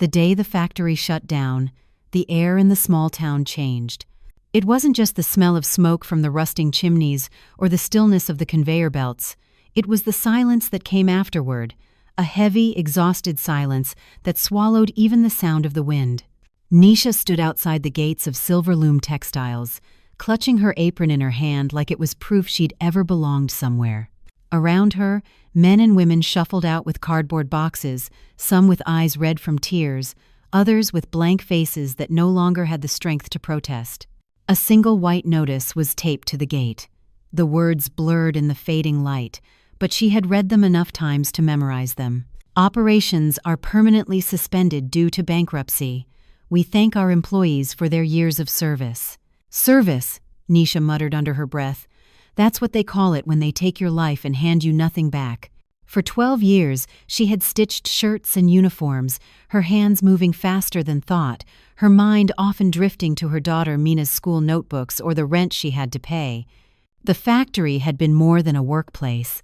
The day the factory shut down, the air in the small town changed. It wasn't just the smell of smoke from the rusting chimneys or the stillness of the conveyor belts. It was the silence that came afterward, a heavy, exhausted silence that swallowed even the sound of the wind. Nisha stood outside the gates of Silverloom Textiles, clutching her apron in her hand like it was proof she'd ever belonged somewhere. Around her, men and women shuffled out with cardboard boxes, some with eyes red from tears, others with blank faces that no longer had the strength to protest. A single white notice was taped to the gate. The words blurred in the fading light, but she had read them enough times to memorize them. Operations are permanently suspended due to bankruptcy. We thank our employees for their years of service. Service, Nisha muttered under her breath. That's what they call it when they take your life and hand you nothing back. For 12 years, she had stitched shirts and uniforms, her hands moving faster than thought, her mind often drifting to her daughter Mina's school notebooks or the rent she had to pay. The factory had been more than a workplace.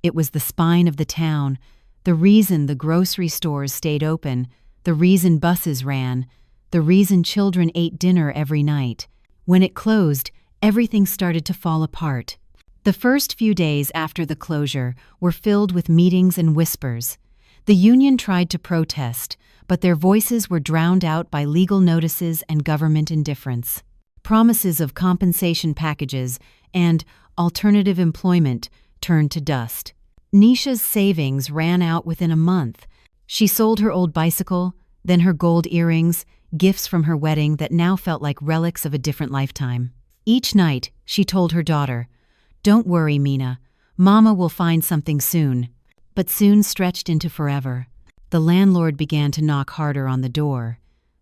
It was the spine of the town, the reason the grocery stores stayed open, the reason buses ran, the reason children ate dinner every night. When it closed, everything started to fall apart. The first few days after the closure were filled with meetings and whispers. The union tried to protest, but their voices were drowned out by legal notices and government indifference. Promises of compensation packages and alternative employment turned to dust. Nisha's savings ran out within a month. She sold her old bicycle, then her gold earrings, gifts from her wedding that now felt like relics of a different lifetime. Each night, she told her daughter, "Don't worry, Mina. Mama will find something soon." But soon stretched into forever. The landlord began to knock harder on the door.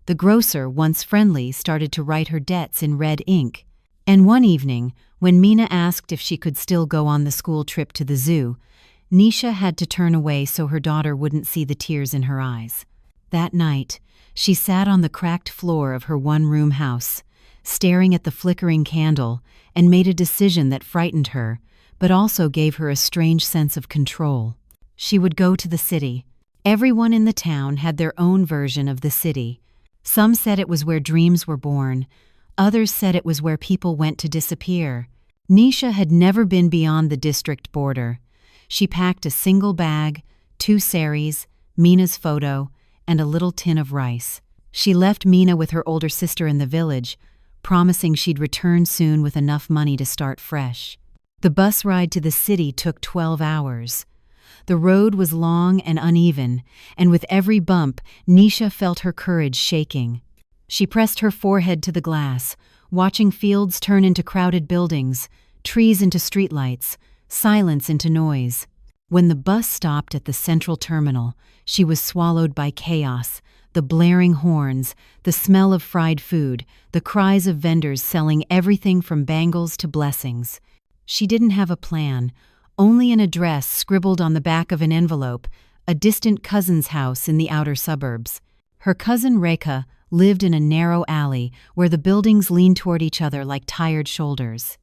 The grocer, once friendly, started to write her debts in red ink. And one evening, when Mina asked if she could still go on the school trip to the zoo, Nisha had to turn away so her daughter wouldn't see the tears in her eyes. That night, she sat on the cracked floor of her one-room house, staring at the flickering candle, and made a decision that frightened her, but also gave her a strange sense of control. She would go to the city. Everyone in the town had their own version of the city. Some said it was where dreams were born. Others said it was where people went to disappear. Nisha had never been beyond the district border. She packed a single bag, 2 saris, Mina's photo, and a little tin of rice. She left Mina with her older sister in the village, promising she'd return soon with enough money to start fresh. The bus ride to the city took 12 hours. The road was long and uneven, and with every bump, Nisha felt her courage shaking. She pressed her forehead to the glass, watching fields turn into crowded buildings, trees into streetlights, silence into noise. When the bus stopped at the central terminal, she was swallowed by chaos, the blaring horns, the smell of fried food, the cries of vendors selling everything from bangles to blessings. She didn't have a plan, only an address scribbled on the back of an envelope, a distant cousin's house in the outer suburbs. Her cousin Rekha lived in a narrow alley where the buildings leaned toward each other like tired shoulders.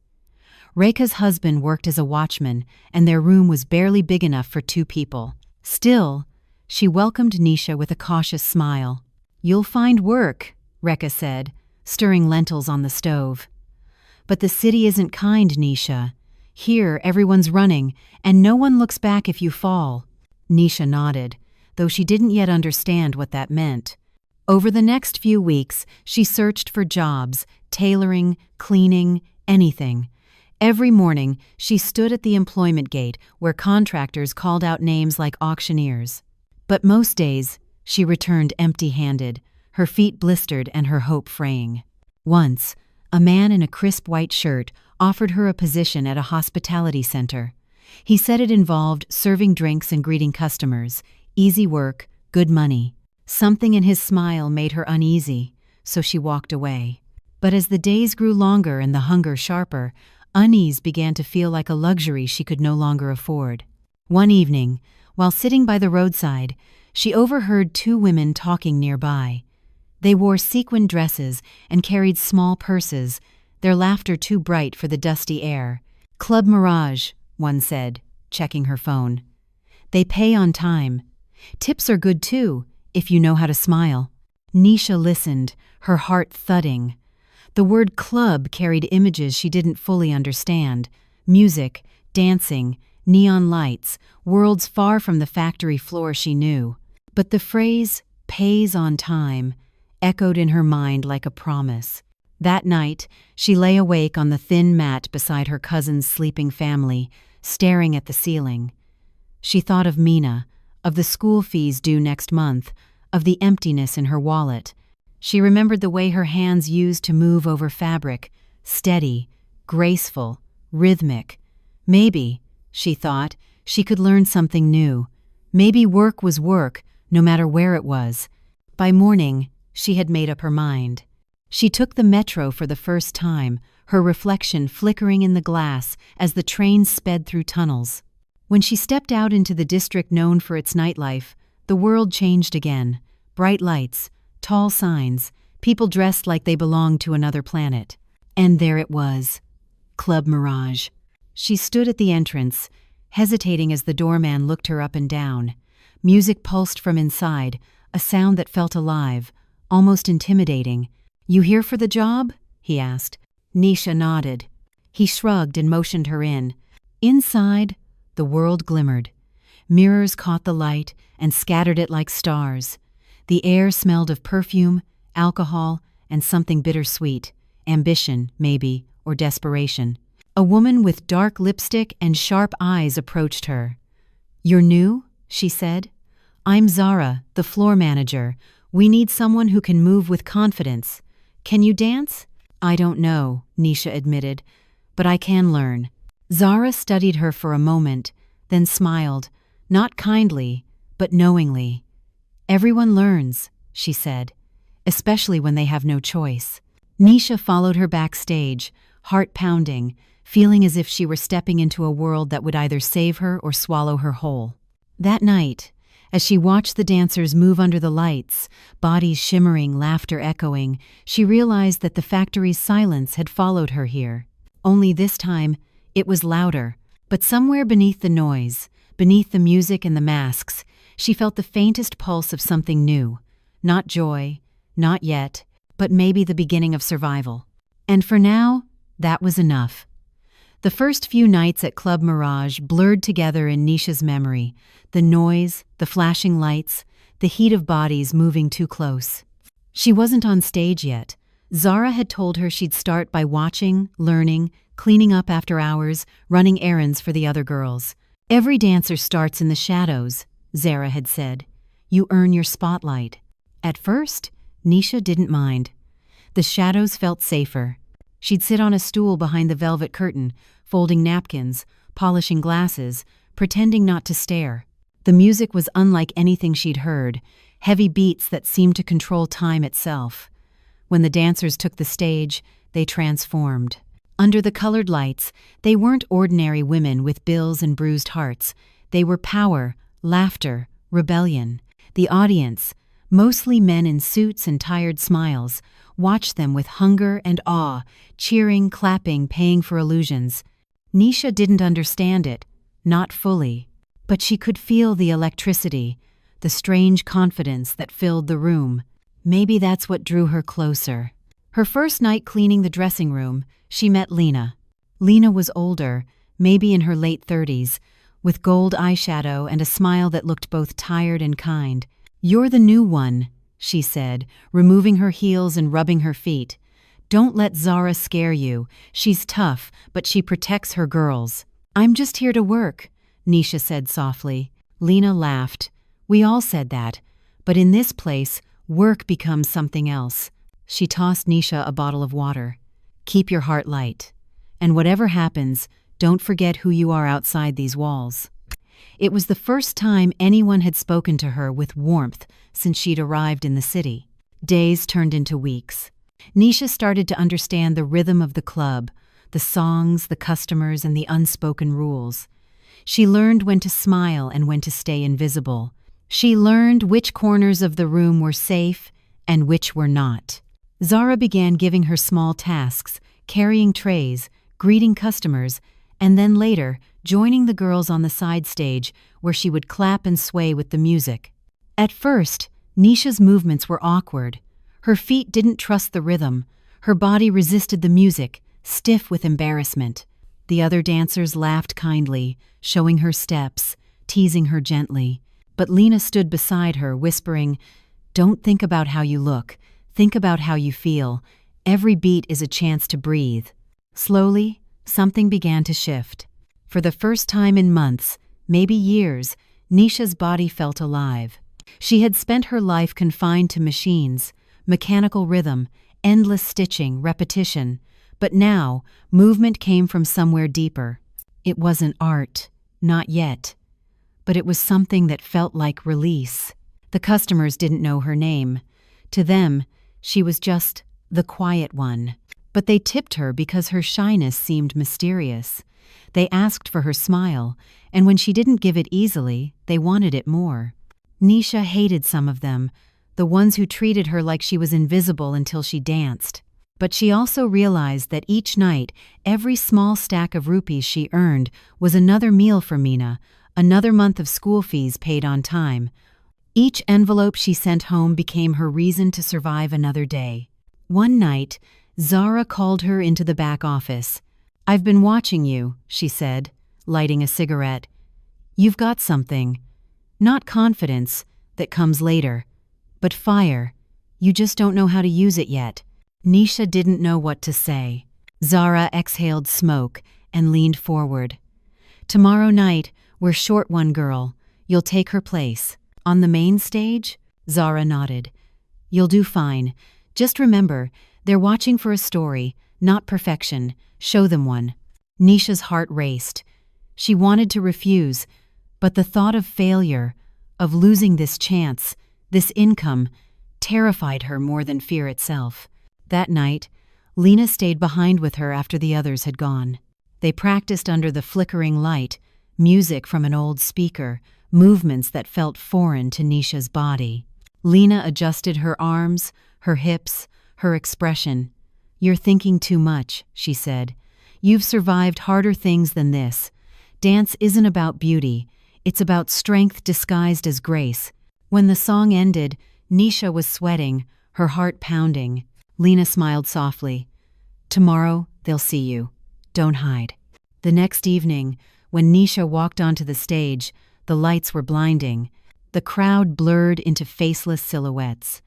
Rekha's husband worked as a watchman, and their room was barely big enough for 2 people. Still, she welcomed Nisha with a cautious smile. "You'll find work," Rekha said, stirring lentils on the stove. "But the city isn't kind, Nisha. Here, everyone's running, and no one looks back if you fall." Nisha nodded, though she didn't yet understand what that meant. Over the next few weeks, she searched for jobs, tailoring, cleaning, anything. Every morning, she stood at the employment gate where contractors called out names like auctioneers. But most days, she returned empty-handed, her feet blistered and her hope fraying. Once, a man in a crisp white shirt offered her a position at a hospitality center. He said it involved serving drinks and greeting customers, easy work, good money. Something in his smile made her uneasy, so she walked away. But as the days grew longer and the hunger sharper, unease began to feel like a luxury she could no longer afford. One evening, while sitting by the roadside, she overheard 2 women talking nearby. They wore sequined dresses and carried small purses, their laughter too bright for the dusty air. "Club Mirage," one said, checking her phone. "They pay on time. Tips are good too, if you know how to smile." Nisha listened, her heart thudding. The word club carried images she didn't fully understand. Music, dancing, neon lights, worlds far from the factory floor she knew. But the phrase, "pays on time," echoed in her mind like a promise. That night, she lay awake on the thin mat beside her cousin's sleeping family, staring at the ceiling. She thought of Mina, of the school fees due next month, of the emptiness in her wallet. She remembered the way her hands used to move over fabric, steady, graceful, rhythmic. Maybe, she thought, she could learn something new. Maybe work was work, no matter where it was. By morning, she had made up her mind. She took the metro for the first time, her reflection flickering in the glass as the train sped through tunnels. When she stepped out into the district known for its nightlife, the world changed again. Bright lights, tall signs, people dressed like they belonged to another planet. And there it was, Club Mirage. She stood at the entrance, hesitating as the doorman looked her up and down. Music pulsed from inside, a sound that felt alive, almost intimidating. "You here for the job?" he asked. Nisha nodded. He shrugged and motioned her in. Inside, the world glimmered. Mirrors caught the light and scattered it like stars. The air smelled of perfume, alcohol, and something bittersweet. Ambition, maybe, or desperation. A woman with dark lipstick and sharp eyes approached her. "You're new?" she said. "I'm Zara, the floor manager. We need someone who can move with confidence. Can you dance?" "I don't know," Nisha admitted, "but I can learn." Zara studied her for a moment, then smiled, not kindly, but knowingly. "Everyone learns," she said, "especially when they have no choice." Nisha followed her backstage, heart pounding, feeling as if she were stepping into a world that would either save her or swallow her whole. That night, as she watched the dancers move under the lights, bodies shimmering, laughter echoing, she realized that the factory's silence had followed her here. Only this time, it was louder. But somewhere beneath the noise, beneath the music and the masks, she felt the faintest pulse of something new. Not joy, not yet, but maybe the beginning of survival. And for now, that was enough. The first few nights at Club Mirage blurred together in Nisha's memory. The noise, the flashing lights, the heat of bodies moving too close. She wasn't on stage yet. Zara had told her she'd start by watching, learning, cleaning up after hours, running errands for the other girls. "Every dancer starts in the shadows," Zara had said. "You earn your spotlight." At first, Nisha didn't mind. The shadows felt safer. She'd sit on a stool behind the velvet curtain, folding napkins, polishing glasses, pretending not to stare. The music was unlike anything she'd heard, heavy beats that seemed to control time itself. When the dancers took the stage, they transformed. Under the colored lights, they weren't ordinary women with bills and bruised hearts. They were power, laughter, rebellion. The audience, mostly men in suits and tired smiles, watched them with hunger and awe, cheering, clapping, paying for illusions. Nisha didn't understand it, not fully, but she could feel the electricity, the strange confidence that filled the room. Maybe that's what drew her closer. Her first night cleaning the dressing room, she met Lena. Lena was older, maybe in her late 30s, with gold eyeshadow and a smile that looked both tired and kind. "You're the new one," she said, removing her heels and rubbing her feet. "Don't let Zara scare you. She's tough, but she protects her girls." "I'm just here to work," Nisha said softly. Lena laughed. "We all said that. But in this place, work becomes something else." She tossed Nisha a bottle of water. "Keep your heart light. And whatever happens, don't forget who you are outside these walls." It was the first time anyone had spoken to her with warmth since she'd arrived in the city. Days turned into weeks. Nisha started to understand the rhythm of the club, the songs, the customers, and the unspoken rules. She learned when to smile and when to stay invisible. She learned which corners of the room were safe and which were not. Zara began giving her small tasks, carrying trays, greeting customers, and then later joining the girls on the side stage where she would clap and sway with the music. At first, Nisha's movements were awkward. Her feet didn't trust the rhythm. Her body resisted the music, stiff with embarrassment. The other dancers laughed kindly, showing her steps, teasing her gently. But Lena stood beside her, whispering, "Don't think about how you look. Think about how you feel. Every beat is a chance to breathe." Slowly, something began to shift. For the first time in months, maybe years, Nisha's body felt alive. She had spent her life confined to machines, mechanical rhythm, endless stitching, repetition. But now, movement came from somewhere deeper. It wasn't art, not yet. But it was something that felt like release. The customers didn't know her name. To them, she was just the quiet one. But they tipped her because her shyness seemed mysterious. They asked for her smile, and when she didn't give it easily, they wanted it more. Nisha hated some of them, the ones who treated her like she was invisible until she danced. But she also realized that each night, every small stack of rupees she earned was another meal for Meena, another month of school fees paid on time. Each envelope she sent home became her reason to survive another day. One night, Zara called her into the back office. "I've been watching you," she said, lighting a cigarette. "You've got something. Not confidence, that comes later, but fire. You just don't know how to use it yet." Nisha didn't know what to say. Zara exhaled smoke and leaned forward. "Tomorrow night, we're short one girl. You'll take her place. On the main stage?" Zara nodded. "You'll do fine. Just remember, they're watching for a story, not perfection. Show them one." Nisha's heart raced. She wanted to refuse, but the thought of failure, of losing this chance, this income, terrified her more than fear itself. That night, Lena stayed behind with her after the others had gone. They practiced under the flickering light, music from an old speaker, movements that felt foreign to Nisha's body. Lena adjusted her arms, her hips, her expression. "You're thinking too much," she said. "You've survived harder things than this. Dance isn't about beauty. It's about strength disguised as grace." When the song ended, Nisha was sweating, her heart pounding. Lena smiled softly. "Tomorrow, they'll see you. Don't hide." The next evening, when Nisha walked onto the stage, the lights were blinding. The crowd blurred into faceless silhouettes.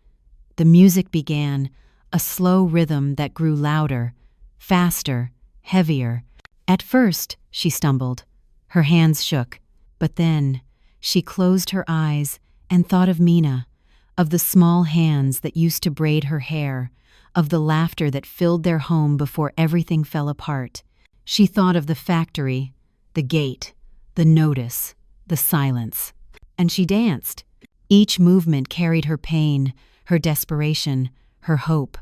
The music began, a slow rhythm that grew louder, faster, heavier. At first, she stumbled. Her hands shook. But then, she closed her eyes and thought of Meena, of the small hands that used to braid her hair, of the laughter that filled their home before everything fell apart. She thought of the factory, the gate, the notice, the silence. And she danced. Each movement carried her pain, her desperation, her hope.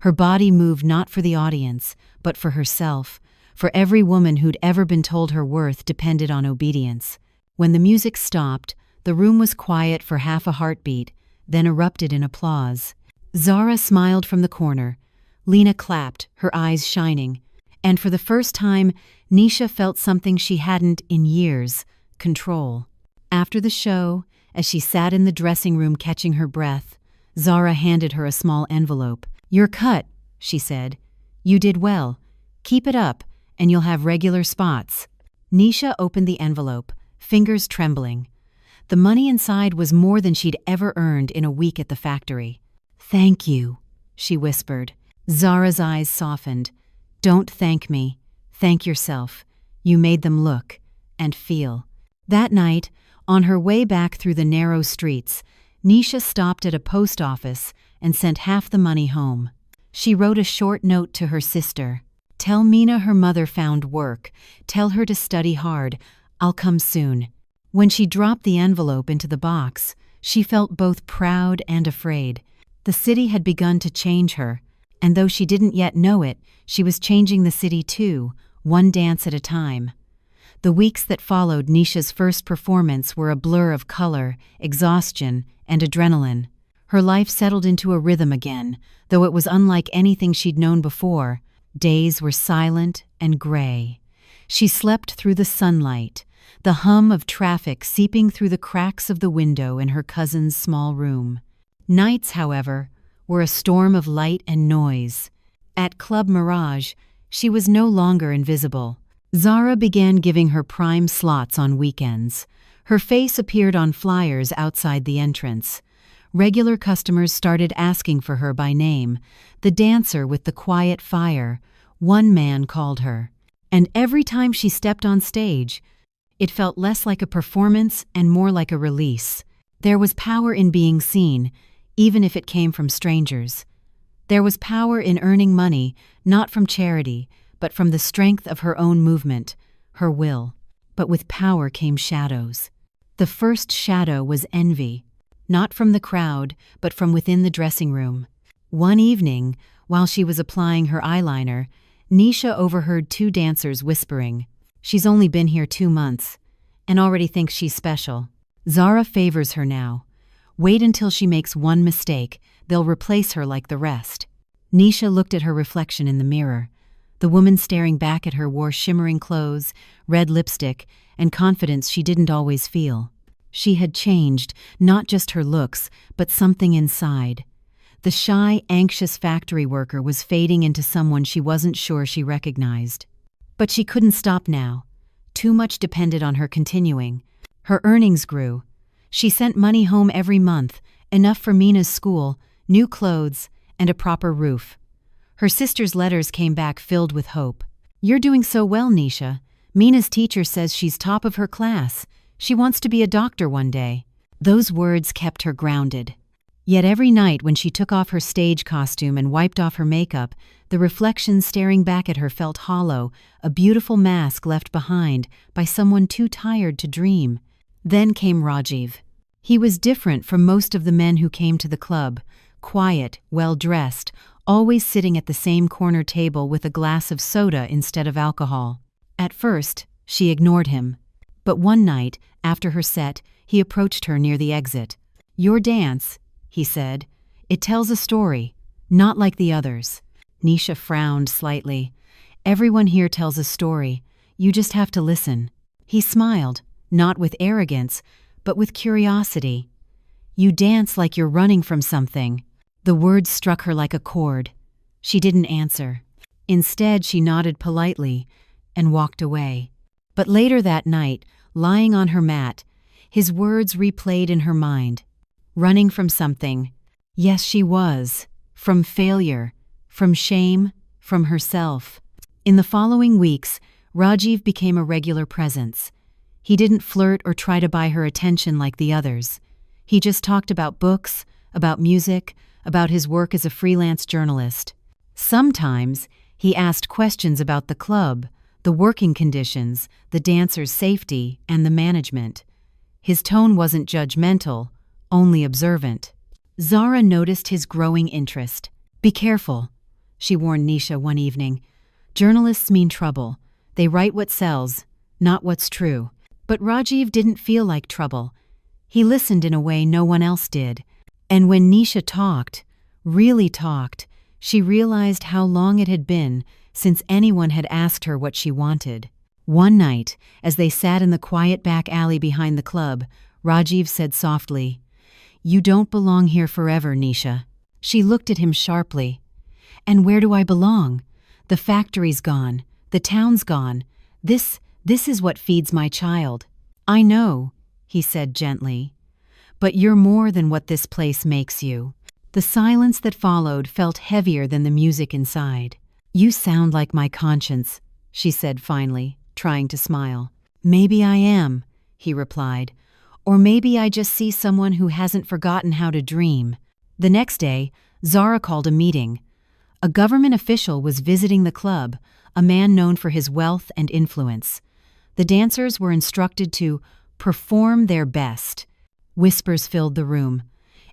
Her body moved not for the audience, but for herself, for every woman who'd ever been told her worth depended on obedience. When the music stopped, the room was quiet for half a heartbeat, then erupted in applause. Zara smiled from the corner. Lena clapped, her eyes shining. And for the first time, Nisha felt something she hadn't in years: control. After the show, as she sat in the dressing room catching her breath, Zara handed her a small envelope. "You're cut," she said. "You did well. Keep it up, and you'll have regular spots." Nisha opened the envelope, fingers trembling. The money inside was more than she'd ever earned in a week at the factory. "Thank you," she whispered. Zara's eyes softened. "Don't thank me. Thank yourself. You made them look and feel." That night, on her way back through the narrow streets, Nisha stopped at a post office and sent half the money home. She wrote a short note to her sister. "Tell Meena her mother found work. Tell her to study hard. I'll come soon." When she dropped the envelope into the box, she felt both proud and afraid. The city had begun to change her, and though she didn't yet know it, she was changing the city too, one dance at a time. The weeks that followed Nisha's first performance were a blur of color, exhaustion, and adrenaline. Her life settled into a rhythm again, though it was unlike anything she'd known before. Days were silent and gray. She slept through the sunlight, the hum of traffic seeping through the cracks of the window in her cousin's small room. Nights, however, were a storm of light and noise. At Club Mirage, she was no longer invisible. Zara began giving her prime slots on weekends. Her face appeared on flyers outside the entrance. Regular customers started asking for her by name. The dancer with the quiet fire, one man called her. And every time she stepped on stage, it felt less like a performance and more like a release. There was power in being seen, even if it came from strangers. There was power in earning money, not from charity, but from the strength of her own movement, her will. But with power came shadows. The first shadow was envy, not from the crowd, but from within the dressing room. One evening, while she was applying her eyeliner, Nisha overheard two dancers whispering, "She's only been here 2 months, and already thinks she's special. Zara favors her now. Wait until she makes one mistake, they'll replace her like the rest." Nisha looked at her reflection in the mirror. The woman staring back at her wore shimmering clothes, red lipstick, and confidence she didn't always feel. She had changed, not just her looks, but something inside. The shy, anxious factory worker was fading into someone she wasn't sure she recognized. But she couldn't stop now. Too much depended on her continuing. Her earnings grew. She sent money home every month, enough for Mina's school, new clothes, and a proper roof. Her sister's letters came back filled with hope. "You're doing so well, Nisha. Mina's teacher says she's top of her class. She wants to be a doctor one day." Those words kept her grounded. Yet every night when she took off her stage costume and wiped off her makeup, the reflection staring back at her felt hollow, a beautiful mask left behind by someone too tired to dream. Then came Rajiv. He was different from most of the men who came to the club, quiet, well-dressed, always sitting at the same corner table with a glass of soda instead of alcohol. At first, she ignored him. But one night, after her set, he approached her near the exit. "Your dance," he said. "It tells a story, not like the others." Nisha frowned slightly. "Everyone here tells a story. You just have to listen." He smiled, not with arrogance, but with curiosity. "You dance like you're running from something." The words struck her like a chord. She didn't answer. Instead, she nodded politely and walked away. But later that night, lying on her mat, his words replayed in her mind. Running from something. Yes, she was. From failure, from shame, from herself. In the following weeks, Rajiv became a regular presence. He didn't flirt or try to buy her attention like the others. He just talked about books, about music, about his work as a freelance journalist. Sometimes, he asked questions about the club, the working conditions, the dancers' safety, and the management. His tone wasn't judgmental, only observant. Zara noticed his growing interest. "Be careful," she warned Nisha one evening. "Journalists mean trouble. They write what sells, not what's true." But Rajiv didn't feel like trouble. He listened in a way no one else did. And when Nisha talked, really talked, she realized how long it had been since anyone had asked her what she wanted. One night, as they sat in the quiet back alley behind the club, Rajiv said softly, "You don't belong here forever, Nisha." She looked at him sharply. "And where do I belong? The factory's gone. The town's gone. This is what feeds my child." "I know," he said gently. "But you're more than what this place makes you." The silence that followed felt heavier than the music inside. "You sound like my conscience," she said finally, trying to smile. "Maybe I am," he replied. "Or maybe I just see someone who hasn't forgotten how to dream." The next day, Zara called a meeting. A government official was visiting the club, a man known for his wealth and influence. The dancers were instructed to perform their best. Whispers filled the room.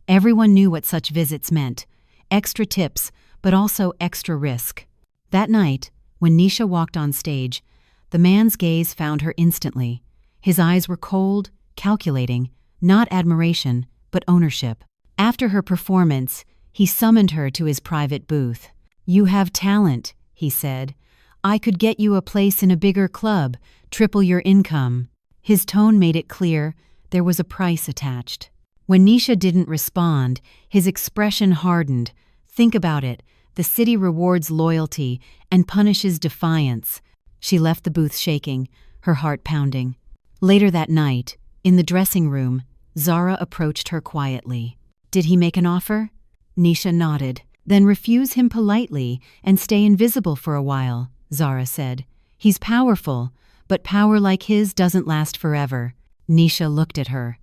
Everyone knew what such visits meant. Extra tips, but also extra risk. That night, when Nisha walked on stage, the man's gaze found her instantly. His eyes were cold, calculating, not admiration, but ownership. After her performance, he summoned her to his private booth. "You have talent," he said. "I could get you a place in a bigger club, triple your income." His tone made it clear there was a price attached. When Nisha didn't respond, his expression hardened. Think about it. The city rewards loyalty and punishes defiance. She left the booth shaking, her heart pounding. Later that night, in the dressing room, Zara approached her quietly. Did he make an offer? Nisha nodded. Then refuse him politely and stay invisible for a while, Zara said. He's powerful, but power like his doesn't last forever. Nisha looked at her.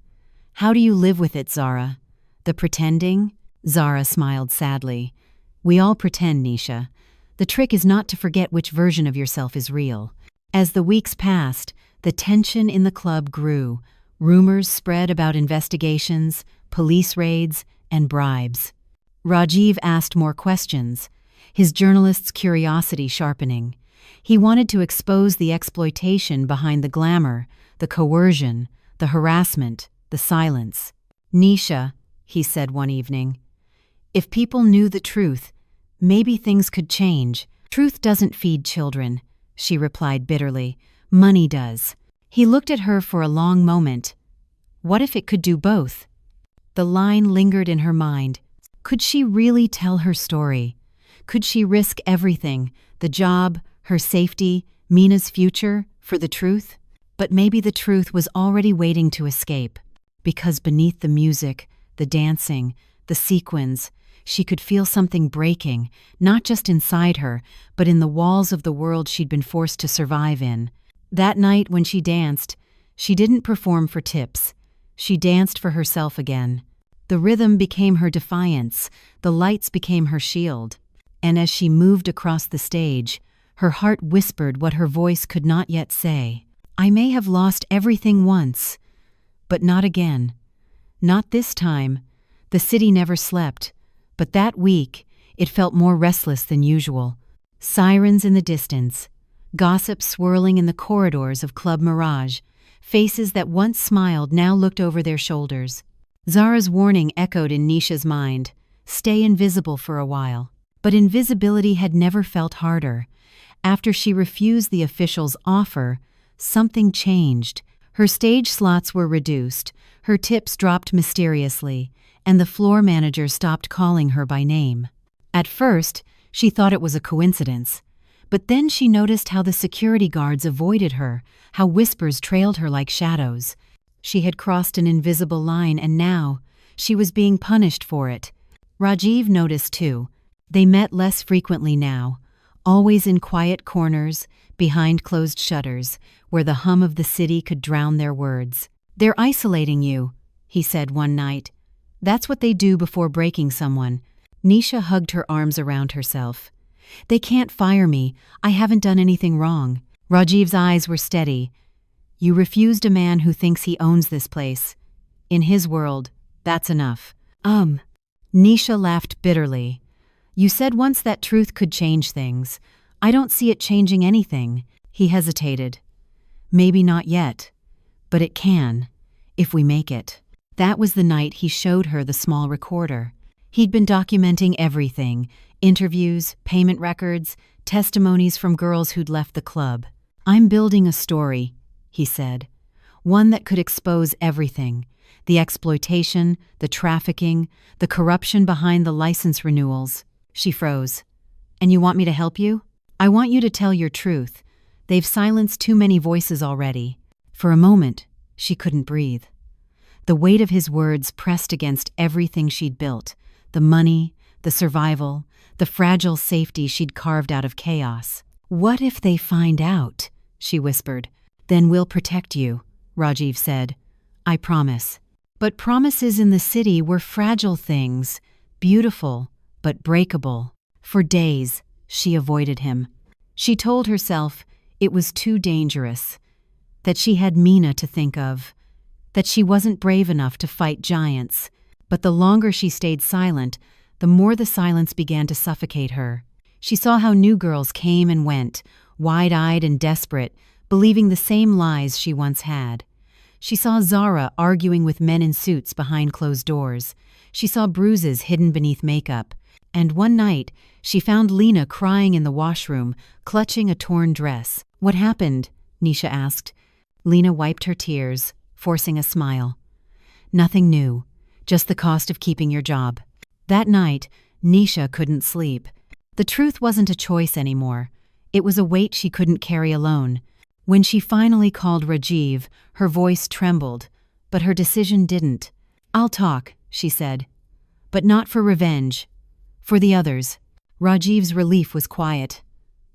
How do you live with it, Zara? The pretending? Zara smiled sadly. We all pretend, Nisha. The trick is not to forget which version of yourself is real. As the weeks passed, the tension in the club grew. Rumors spread about investigations, police raids, and bribes. Rajiv asked more questions, his journalist's curiosity sharpening. He wanted to expose the exploitation behind the glamour, the coercion, the harassment, the silence. Nisha, he said one evening, if people knew the truth, maybe things could change. Truth doesn't feed children, she replied bitterly. Money does. He looked at her for a long moment. What if it could do both? The line lingered in her mind. Could she really tell her story? Could she risk everything, the job, her safety, Mina's future, for the truth? But maybe the truth was already waiting to escape, because beneath the music, the dancing, the sequins, she could feel something breaking, not just inside her, but in the walls of the world she'd been forced to survive in. That night when she danced, she didn't perform for tips. She danced for herself again. The rhythm became her defiance, the lights became her shield. And as she moved across the stage, her heart whispered what her voice could not yet say. I may have lost everything once, but not again. Not this time. The city never slept, but that week it felt more restless than usual. Sirens in the distance, gossip swirling in the corridors of Club Mirage, faces that once smiled now looked over their shoulders. Zara's warning echoed in Nisha's mind, stay invisible for a while. But invisibility had never felt harder. After she refused the official's offer, something changed. Her stage slots were reduced, her tips dropped mysteriously, and the floor manager stopped calling her by name. At first, she thought it was a coincidence. But then she noticed how the security guards avoided her, how whispers trailed her like shadows. She had crossed an invisible line, and now she was being punished for it. Rajiv noticed too. They met less frequently now, always in quiet corners, behind closed shutters, where the hum of the city could drown their words. They're isolating you, he said one night. That's what they do before breaking someone. Nisha hugged her arms around herself. They can't fire me. I haven't done anything wrong. Rajiv's eyes were steady. You refused a man who thinks he owns this place. In his world, that's enough. Nisha laughed bitterly. You said once that truth could change things. I don't see it changing anything. He hesitated. Maybe not yet, but it can, if we make it. That was the night he showed her the small recorder. He'd been documenting everything, interviews, payment records, testimonies from girls who'd left the club. I'm building a story, he said. One that could expose everything. The exploitation, the trafficking, the corruption behind the license renewals. She froze. And you want me to help you? I want you to tell your truth. They've silenced too many voices already. For a moment, she couldn't breathe. The weight of his words pressed against everything she'd built. The money, the survival, the fragile safety she'd carved out of chaos. What if they find out? She whispered. Then we'll protect you, Rajiv said. I promise. But promises in the city were fragile things, beautiful, but breakable. For days, she avoided him. She told herself it was too dangerous, that she had Mina to think of, that she wasn't brave enough to fight giants. But the longer she stayed silent, the more the silence began to suffocate her. She saw how new girls came and went, wide-eyed and desperate, believing the same lies she once had. She saw Zara arguing with men in suits behind closed doors. She saw bruises hidden beneath makeup. And one night, she found Lena crying in the washroom, clutching a torn dress. What happened? Nisha asked. Lena wiped her tears, forcing a smile. Nothing new. just the cost of keeping your job. That night, Nisha couldn't sleep. The truth wasn't a choice anymore. It was a weight she couldn't carry alone. When she finally called Rajiv, her voice trembled, but her decision didn't. "I'll talk," she said. "But not for revenge. For the others." Rajiv's relief was quiet.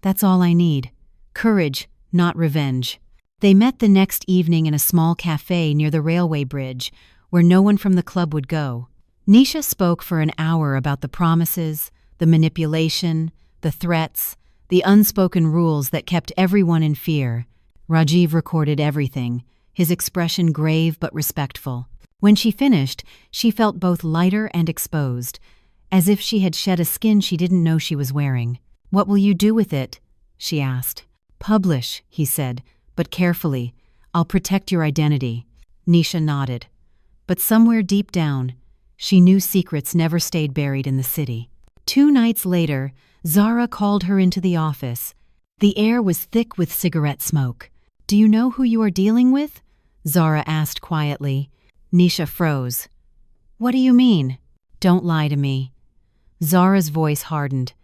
"That's all I need. Courage, not revenge." They met the next evening in a small cafe near the railway bridge, where no one from the club would go. Nisha spoke for an hour about the promises, the manipulation, the threats, the unspoken rules that kept everyone in fear. Rajiv recorded everything, his expression grave but respectful. When she finished, she felt both lighter and exposed, as if she had shed a skin she didn't know she was wearing. "What will you do with it?" she asked. "Publish," he said, "but carefully. I'll protect your identity." Nisha nodded. But somewhere deep down, she knew secrets never stayed buried in the city. 2 nights later, Zara called her into the office. The air was thick with cigarette smoke. "Do you know who you are dealing with?" Zara asked quietly. Nisha froze. "What do you mean?" "Don't lie to me." Zara's voice hardened.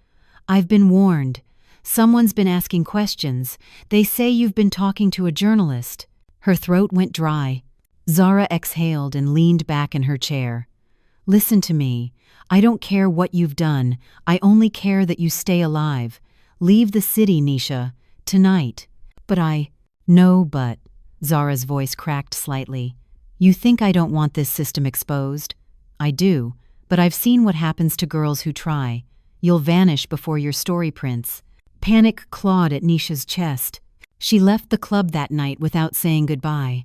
"I've been warned. Someone's been asking questions. They say you've been talking to a journalist." Her throat went dry. Zara exhaled and leaned back in her chair. "Listen to me. I don't care what you've done. I only care that you stay alive. Leave the city, Nisha. Tonight." "But No, but..." Zara's voice cracked slightly. "You think I don't want this system exposed? I do, but I've seen what happens to girls who try. You'll vanish before your story prints." Panic clawed at Nisha's chest. She left the club that night without saying goodbye.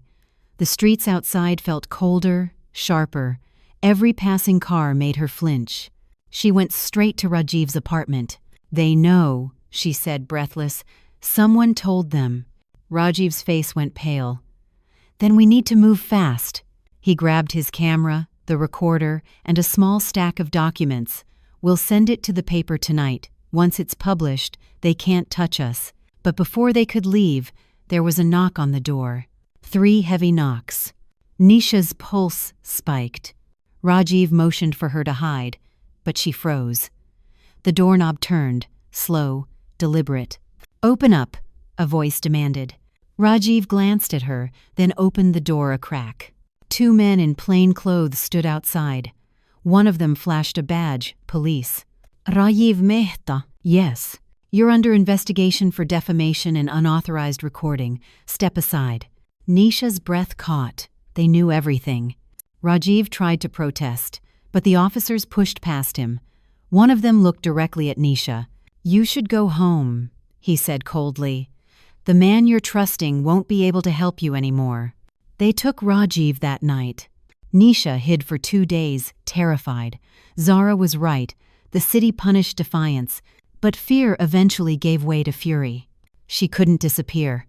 The streets outside felt colder, sharper. Every passing car made her flinch. She went straight to Rajiv's apartment. "They know," she said, breathless. "Someone told them." Rajiv's face went pale. "Then we need to move fast." He grabbed his camera, the recorder, and a small stack of documents. "We'll send it to the paper tonight. Once it's published, they can't touch us." But before they could leave, there was a knock on the door. 3 heavy knocks. Nisha's pulse spiked. Rajiv motioned for her to hide, but she froze. The doorknob turned, slow, deliberate. "Open up," a voice demanded. Rajiv glanced at her, then opened the door a crack. 2 men in plain clothes stood outside. One of them flashed a badge, police. "Rajiv Mehta." "Yes. You're under investigation for defamation and unauthorized recording. Step aside." Nisha's breath caught. They knew everything. Rajiv tried to protest, but the officers pushed past him. One of them looked directly at Nisha. "You should go home," he said coldly. "The man you're trusting won't be able to help you anymore." They took Rajiv that night. Nisha hid for 2 days, terrified. Zara was right. The city punished defiance, but fear eventually gave way to fury. She couldn't disappear.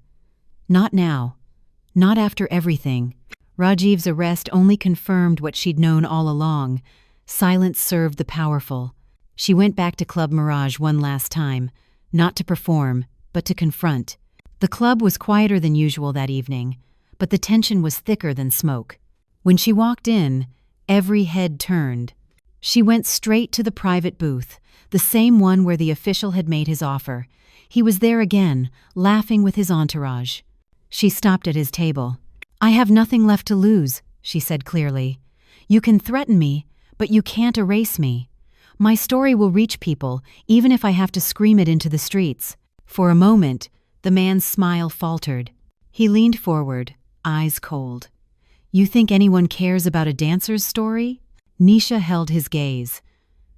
Not now. Not after everything. Rajiv's arrest only confirmed what she'd known all along. Silence served the powerful. She went back to Club Mirage one last time, not to perform, but to confront. The club was quieter than usual that evening, but the tension was thicker than smoke. When she walked in, every head turned. She went straight to the private booth, the same one where the official had made his offer. He was there again, laughing with his entourage. She stopped at his table. "I have nothing left to lose," she said clearly. "You can threaten me, but you can't erase me. My story will reach people, even if I have to scream it into the streets." For a moment, the man's smile faltered. He leaned forward, eyes cold. "You think anyone cares about a dancer's story?" Nisha held his gaze.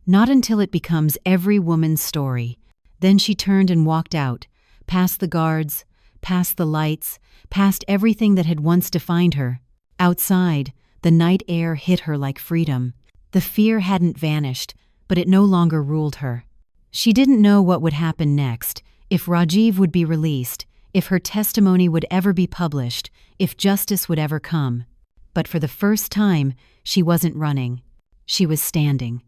"Not until it becomes every woman's story." Then she turned and walked out, past the guards, past the lights, past everything that had once defined her. Outside, the night air hit her like freedom. The fear hadn't vanished, but it no longer ruled her. She didn't know what would happen next, if Rajiv would be released, if her testimony would ever be published, if justice would ever come. But for the first time, she wasn't running. She was standing.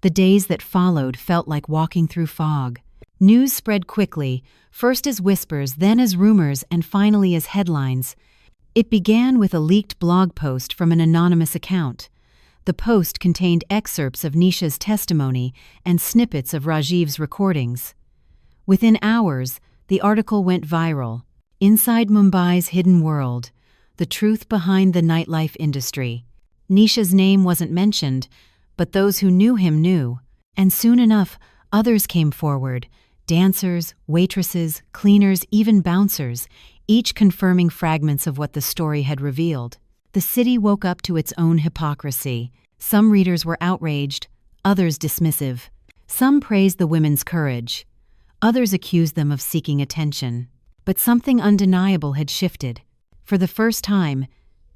The days that followed felt like walking through fog. News spread quickly, first as whispers, then as rumors, and finally as headlines. It began with a leaked blog post from an anonymous account. The post contained excerpts of Nisha's testimony and snippets of Rajiv's recordings. Within hours, the article went viral. Inside Mumbai's hidden world, the truth behind the nightlife industry. Nisha's name wasn't mentioned, but those who knew him knew. And soon enough, others came forward. Dancers, waitresses, cleaners, even bouncers, each confirming fragments of what the story had revealed. The city woke up to its own hypocrisy. Some readers were outraged, others dismissive. Some praised the women's courage. Others accused them of seeking attention. But something undeniable had shifted. For the first time,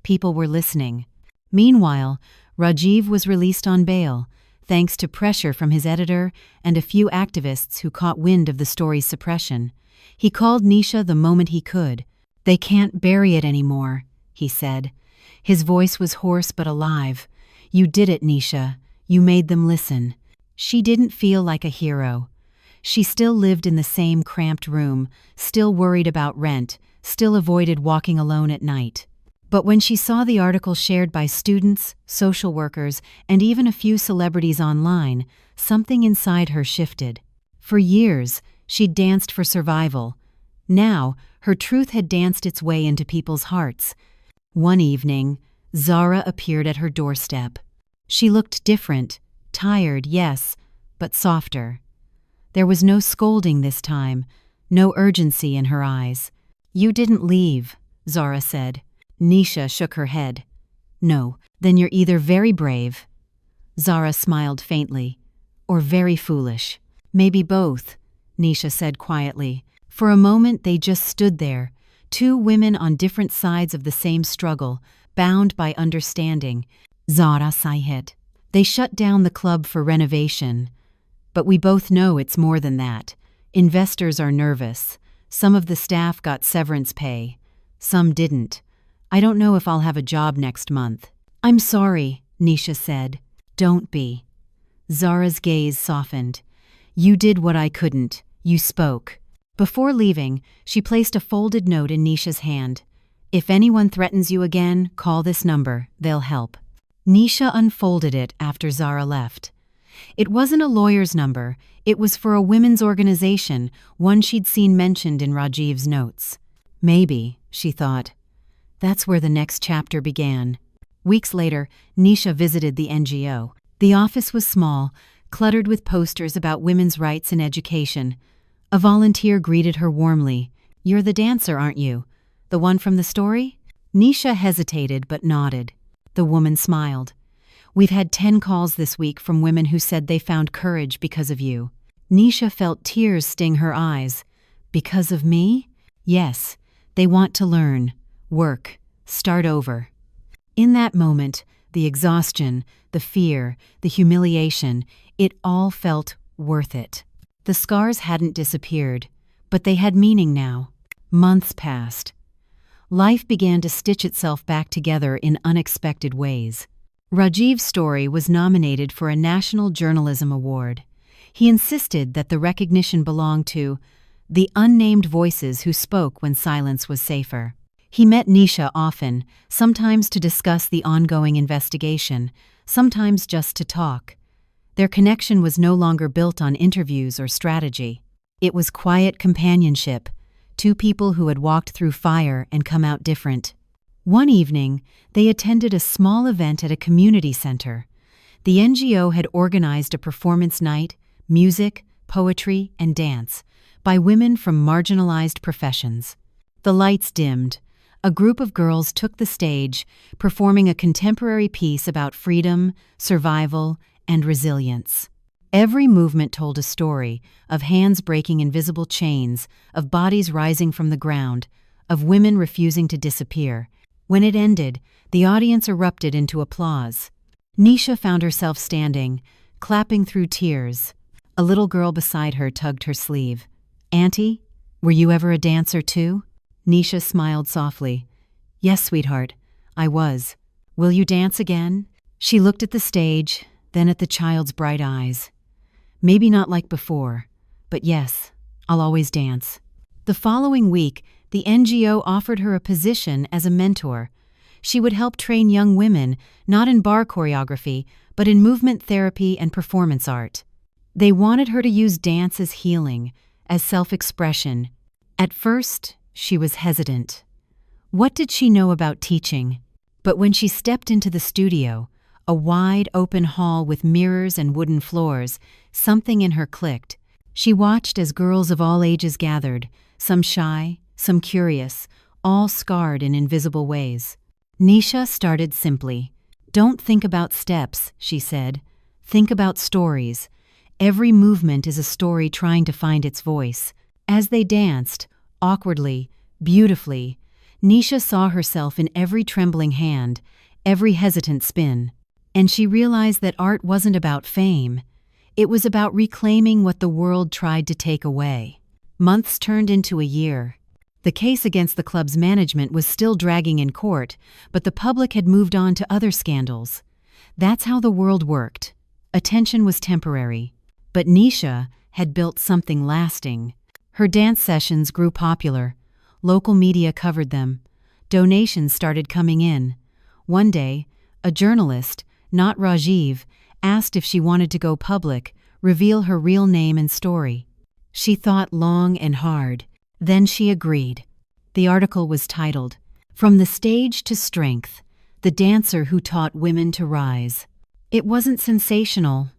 people were listening. Meanwhile, Rajiv was released on bail, thanks to pressure from his editor and a few activists who caught wind of the story's suppression. He called Nisha the moment he could. "They can't bury it anymore," he said. His voice was hoarse but alive. "You did it, Nisha. You made them listen." She didn't feel like a hero. She still lived in the same cramped room, still worried about rent, still avoided walking alone at night. But when she saw the article shared by students, social workers, and even a few celebrities online, something inside her shifted. For years, she'd danced for survival. Now, her truth had danced its way into people's hearts. One evening, Zara appeared at her doorstep. She looked different, tired, yes, but softer. There was no scolding this time, no urgency in her eyes. "You didn't leave," Zara said. Nisha shook her head. "No, then you're either very brave," Zara smiled faintly, "or very foolish." "Maybe both," Nisha said quietly. For a moment they just stood there, two women on different sides of the same struggle, bound by understanding. Zara sighed. "They shut down the club for renovation. But we both know it's more than that. Investors are nervous. Some of the staff got severance pay. Some didn't. I don't know if I'll have a job next month." "I'm sorry," Nisha said. "Don't be." Zara's gaze softened. "You did what I couldn't. You spoke." Before leaving, she placed a folded note in Nisha's hand. "If anyone threatens you again, call this number. They'll help." Nisha unfolded it after Zara left. It wasn't a lawyer's number. It was for a women's organization, one she'd seen mentioned in Rajiv's notes. Maybe, she thought. That's where the next chapter began. Weeks later, Nisha visited the NGO. The office was small, cluttered with posters about women's rights and education. A volunteer greeted her warmly. "You're the dancer, aren't you? The one from the story?" Nisha hesitated but nodded. The woman smiled. "We've had 10 calls this week from women who said they found courage because of you." Nisha felt tears sting her eyes. "Because of me?" "Yes. They want to learn, work, start over." In that moment, the exhaustion, the fear, the humiliation, it all felt worth it. The scars hadn't disappeared, but they had meaning now. Months passed. Life began to stitch itself back together in unexpected ways. Rajiv's story was nominated for a National Journalism Award. He insisted that the recognition belonged to the unnamed voices who spoke when silence was safer. He met Nisha often, sometimes to discuss the ongoing investigation, sometimes just to talk. Their connection was no longer built on interviews or strategy. It was quiet companionship, two people who had walked through fire and come out different. One evening, they attended a small event at a community center. The NGO had organized a performance night, music, poetry, and dance, by women from marginalized professions. The lights dimmed. A group of girls took the stage, performing a contemporary piece about freedom, survival, and resilience. Every movement told a story of hands breaking invisible chains, of bodies rising from the ground, of women refusing to disappear. When it ended, the audience erupted into applause. Nisha found herself standing, clapping through tears. A little girl beside her tugged her sleeve. "Auntie, were you ever a dancer too?" Nisha smiled softly. "Yes, sweetheart, I was. Will you dance again?" She looked at the stage, then at the child's bright eyes. "Maybe not like before, but yes, I'll always dance." The following week, the NGO offered her a position as a mentor. She would help train young women, not in bar choreography, but in movement therapy and performance art. They wanted her to use dance as healing, as self-expression. At first, she was hesitant. What did she know about teaching? But when she stepped into the studio, a wide open hall with mirrors and wooden floors, something in her clicked. She watched as girls of all ages gathered, some shy, some curious, all scarred in invisible ways. Nisha started simply. "Don't think about steps," she said. "Think about stories. Every movement is a story trying to find its voice." As they danced, awkwardly, beautifully, Nisha saw herself in every trembling hand, every hesitant spin. And she realized that art wasn't about fame. It was about reclaiming what the world tried to take away. Months turned into a year. The case against the club's management was still dragging in court, but the public had moved on to other scandals. That's how the world worked. Attention was temporary. But Nisha had built something lasting. Her dance sessions grew popular. Local media covered them. Donations started coming in. One day, a journalist, not Rajiv, asked if she wanted to go public, reveal her real name and story. She thought long and hard. Then she agreed. The article was titled, "From the Stage to Strength, the Dancer Who Taught Women to Rise." It wasn't sensational.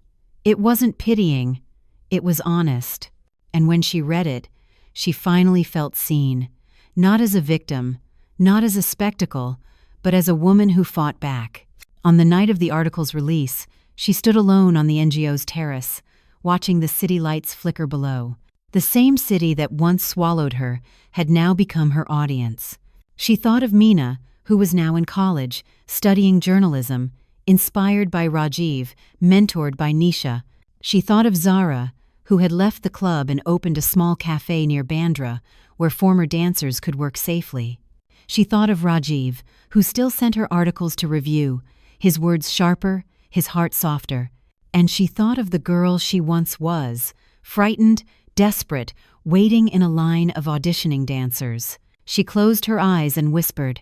It wasn't pitying. It was honest. And when she read it, she finally felt seen. Not as a victim, not as a spectacle, but as a woman who fought back. On the night of the article's release, she stood alone on the NGO's terrace, watching the city lights flicker below. The same city that once swallowed her had now become her audience. She thought of Meena, who was now in college, studying journalism, inspired by Rajiv, mentored by Nisha. She thought of Zara, who had left the club and opened a small cafe near Bandra, where former dancers could work safely. She thought of Rajiv, who still sent her articles to review, his words sharper, his heart softer. And she thought of the girl she once was, frightened, desperate, waiting in a line of auditioning dancers. She closed her eyes and whispered,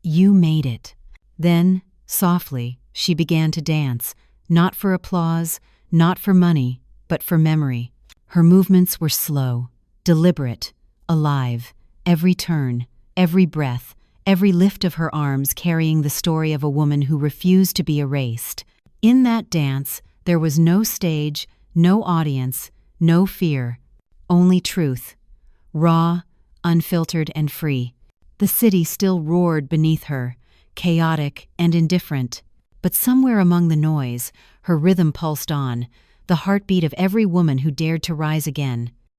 "You made it." Then, softly, she began to dance, not for applause, not for money, but for memory. Her movements were slow, deliberate, alive, every turn, every breath, every lift of her arms carrying the story of a woman who refused to be erased. In that dance, there was no stage, no audience, no fear, only truth, raw, unfiltered and free. The city still roared beneath her, chaotic and indifferent. But somewhere among the noise, her rhythm pulsed on, the heartbeat of every woman who dared to rise again.